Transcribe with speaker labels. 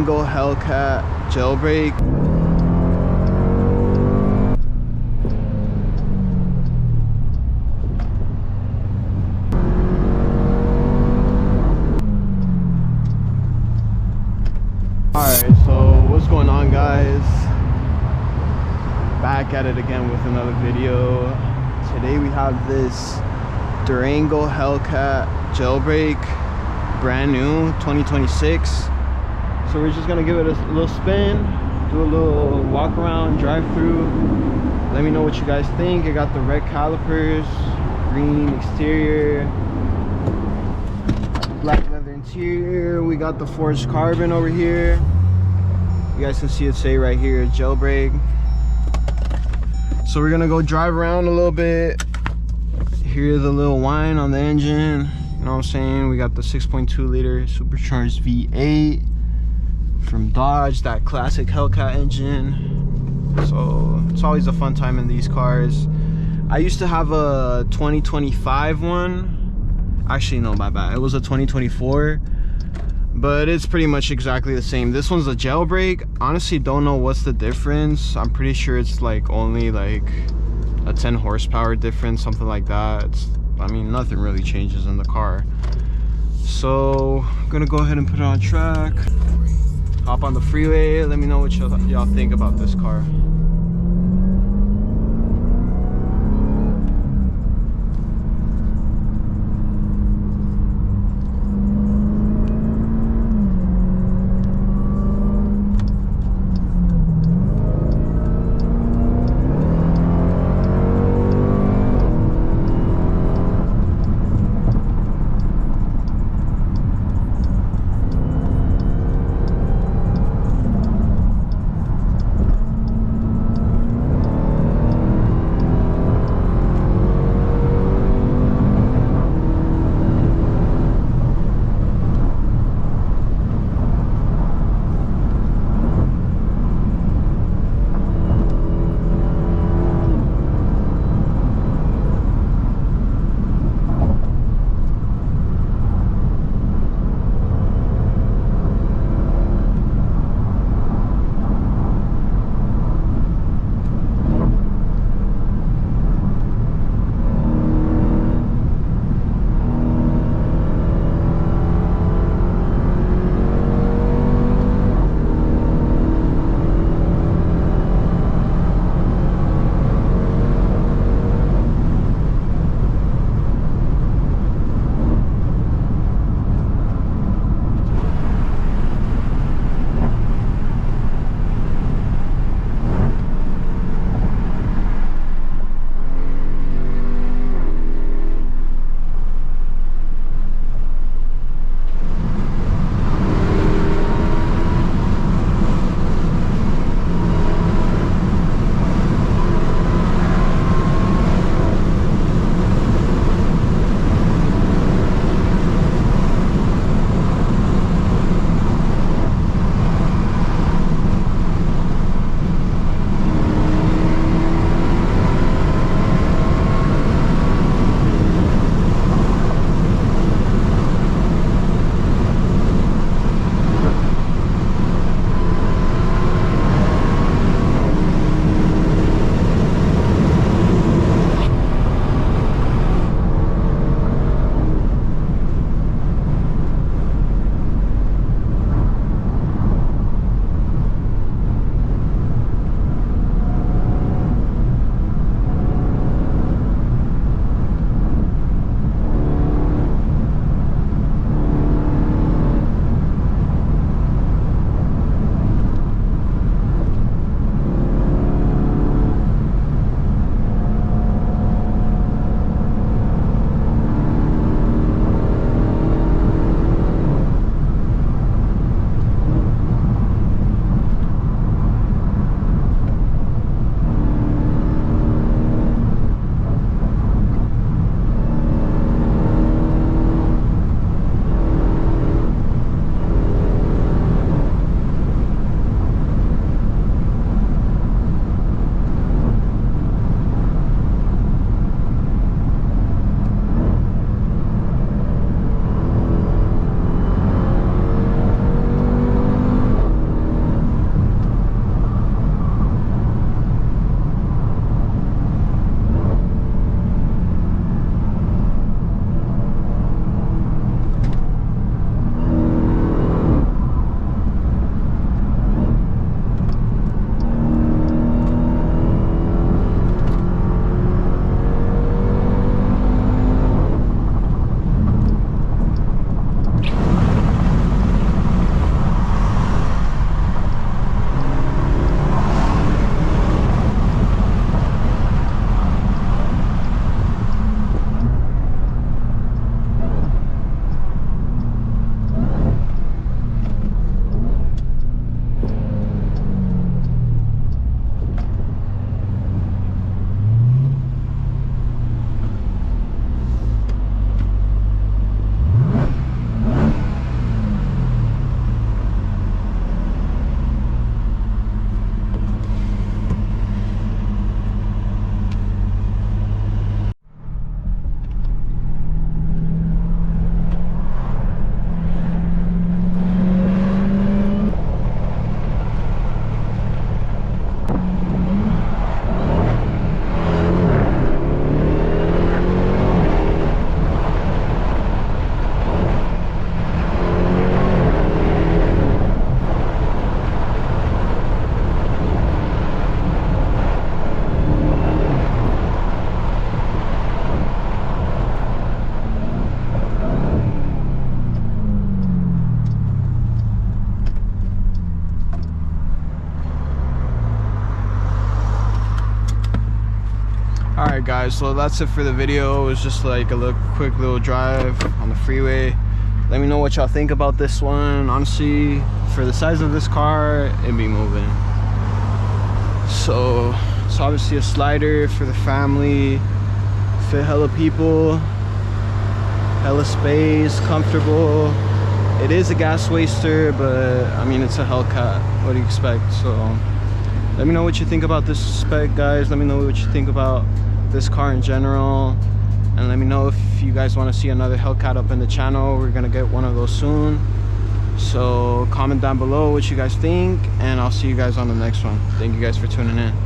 Speaker 1: Durango Hellcat Jailbreak. Alright, so what's going on, guys? Back at it again with another video. Today we have this Durango Hellcat Jailbreak, brand new 2026. So we're just gonna give it a little spin, do a little walk around, drive through. Let me know what you guys think. I got the red calipers, green exterior, black leather interior. We got the forged carbon over here. You guys can see it say right here, Jailbreak. So we're gonna go drive around a little bit, hear the little whine on the engine. You know what I'm saying? We got the 6.2 liter supercharged V8 from Dodge, that classic Hellcat engine. So it's always a fun time in these cars. I used to have a 2025 one. Actually, no, my bad. It was a 2024, but it's pretty much exactly the same. This one's a Jailbreak. Honestly, don't know what's the difference. I'm pretty sure it's like only like a 10 horsepower difference, something like that. I mean, nothing really changes in the car. So I'm gonna go ahead and put it on track, hop on the freeway. Let me know what y'all think about this car. Alright guys, so that's it for the video. It was just like a quick little drive on the freeway. Let me know what y'all think about this one. Honestly, for the size of this car, it'd be moving. So it's obviously a slider for the family, fit hella people, hella space, comfortable. It is a gas waster, but I mean, it's a Hellcat. What do you expect? So let me know what you think about this spec, guys. Let me know what you think about this car in general, and let me know if you guys want to see another Hellcat up in the channel. We're gonna get one of those soon, so comment down below what you guys think, and I'll see you guys on the next one. Thank you guys for tuning in.